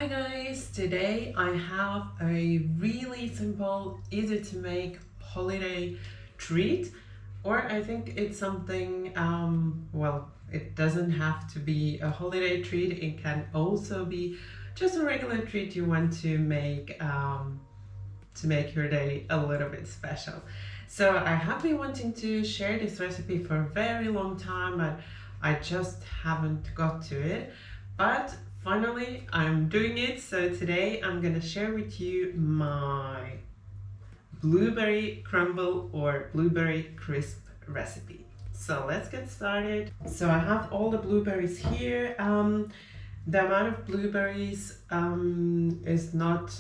Hi guys, today I have a really simple, easy to make holiday treat, or I think it's something, well, it doesn't have to be a holiday treat, it can also be just a regular treat you want to make your day a little bit special. So I have been wanting to share this recipe for a very long time, but I just haven't got to it. But finally I'm doing it. So today I'm gonna share with you my blueberry crumble or blueberry crisp recipe. So let's get started. So I have all the blueberries here. The amount of blueberries is not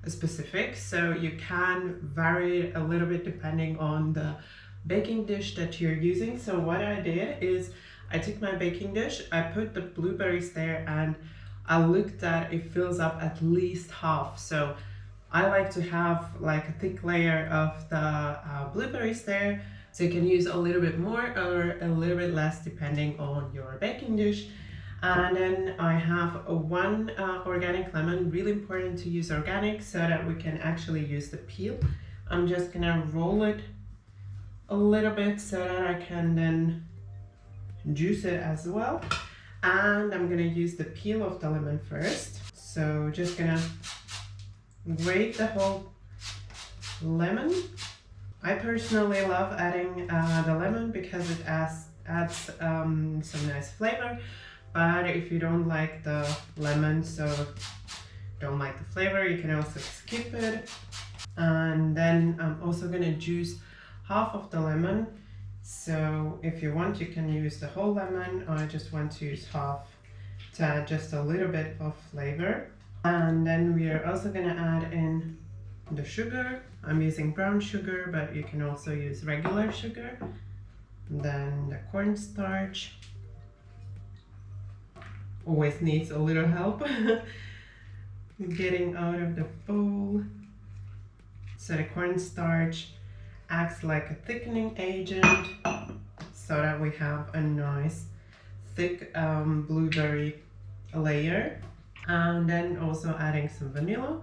specific, so you can vary it a little bit depending on the baking dish that you're using. So what I did is I took my baking dish, I put the blueberries there, and I looked that it fills up at least half. So I like to have like a thick layer of the blueberries there, so you can use a little bit more or a little bit less depending on your baking dish. And then I have one organic lemon, really important to use organic so that we can actually use the peel. I'm just gonna roll it a little bit so that I can then juice it as well. And I'm gonna use the peel of the lemon first. So just gonna grate the whole lemon. I personally love adding the lemon because it adds some nice flavor. But if you don't like the lemon, so don't like the flavor, you can also skip it. And then I'm also gonna juice half of the lemon. So if you want, you can use the whole lemon. I just want to use half to add just a little bit of flavor. And then we are also gonna add in the sugar. I'm using brown sugar, but you can also use regular sugar. Then the cornstarch. Always needs a little help getting out of the bowl. So the cornstarch acts like a thickening agent so that we have a nice thick blueberry layer. And then also adding some vanilla.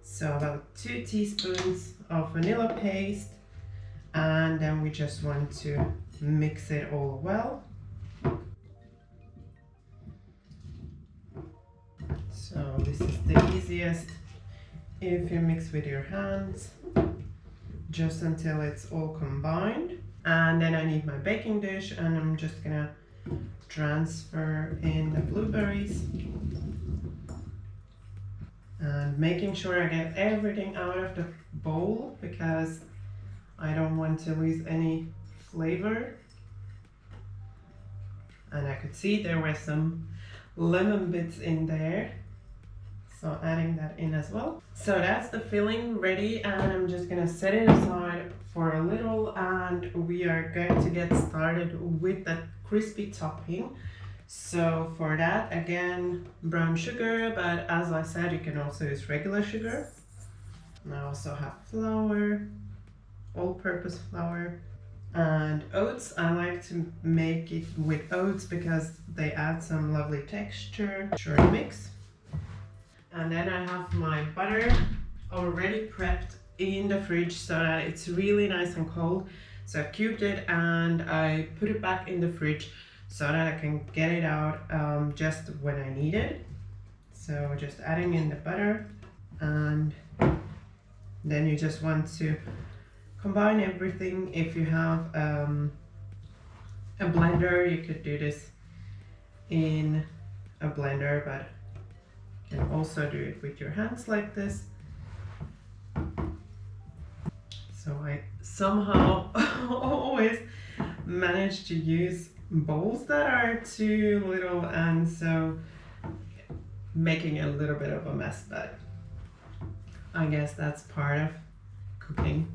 So about 2 teaspoons of vanilla paste. And then we just want to mix it all well. So this is the easiest if you mix with your hands, just until it's all combined. And then I need my baking dish, and I'm just gonna transfer in the blueberries and making sure I get everything out of the bowl because I don't want to lose any flavor. And I could see there were some lemon bits in there, so adding that in as well. So that's the filling ready, and I'm just gonna set it aside for a little, and we are going to get started with the crispy topping. So for that, again, brown sugar, but as I said, you can also use regular sugar. And I also have flour, all-purpose flour, and oats. I like to make it with oats because they add some lovely texture. Sure mix. And then I have my butter already prepped in the fridge so that it's really nice and cold. So I've cubed it and I put it back in the fridge so that I can get it out just when I need it. So just adding in the butter, and then you just want to combine everything. If you have a blender, you could do this in a blender, but you can also do it with your hands like this. So I somehow always manage to use bowls that are too little, and so making a little bit of a mess, but I guess that's part of cooking.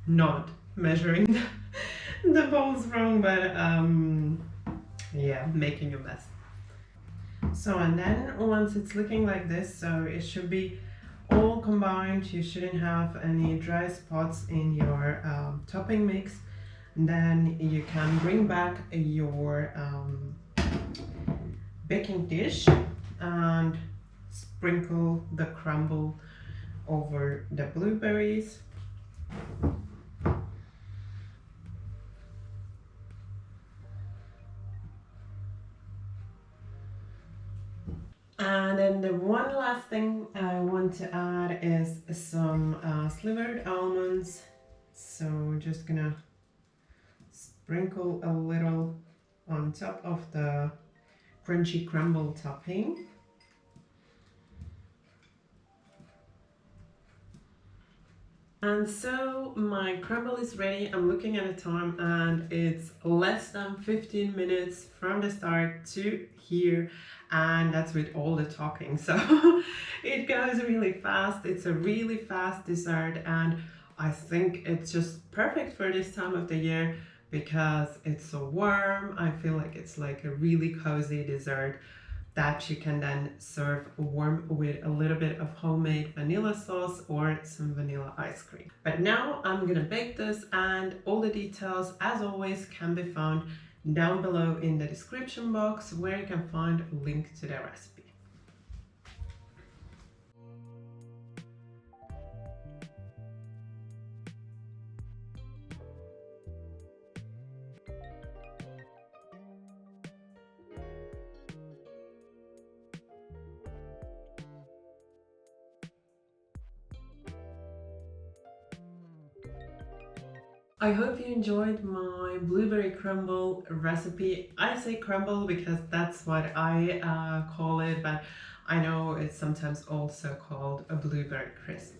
Not measuring the bowls wrong, but yeah, making a mess. So, and then once it's looking like this, so it should be all combined, you shouldn't have any dry spots in your topping mix. Then you can bring back your baking dish and sprinkle the crumble over the blueberries. And then the one last thing I want to add is some slivered almonds. So just gonna sprinkle a little on top of the crunchy crumble topping. And so my crumble is ready. I'm looking at the time and it's less than 15 minutes from the start to here, and that's with all the talking. So it goes really fast. It's a really fast dessert, and I think it's just perfect for this time of the year because it's so warm. I feel like it's like a really cozy dessert that you can then serve warm with a little bit of homemade vanilla sauce or some vanilla ice cream. But now I'm gonna bake this, and all the details as always can be found down below in the description box, where you can find a link to the recipe. I hope you enjoyed my blueberry crumble recipe. I say crumble because that's what I call it, but I know it's sometimes also called a blueberry crisp.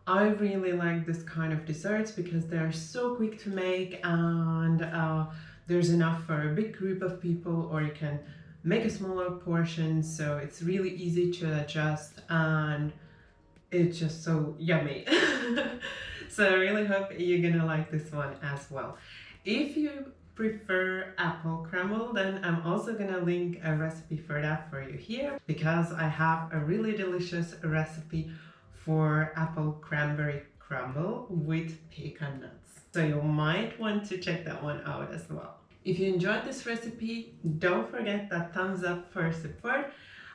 I really like this kind of desserts because they're so quick to make, and there's enough for a big group of people, or you can make a smaller portion, so it's really easy to adjust and it's just so yummy. So I really hope you're gonna like this one as well. If you prefer apple crumble, then I'm also gonna link a recipe for that for you here, because I have a really delicious recipe for apple cranberry crumble with pecan nuts. So you might want to check that one out as well. If you enjoyed this recipe, don't forget that thumbs up for support.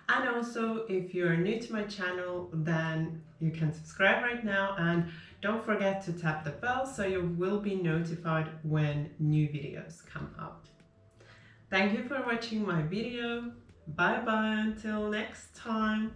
And also, if you're new to my channel, then you can subscribe right now, and don't forget to tap the bell so you will be notified when new videos come out. Thank you for watching my video. Bye bye until next time.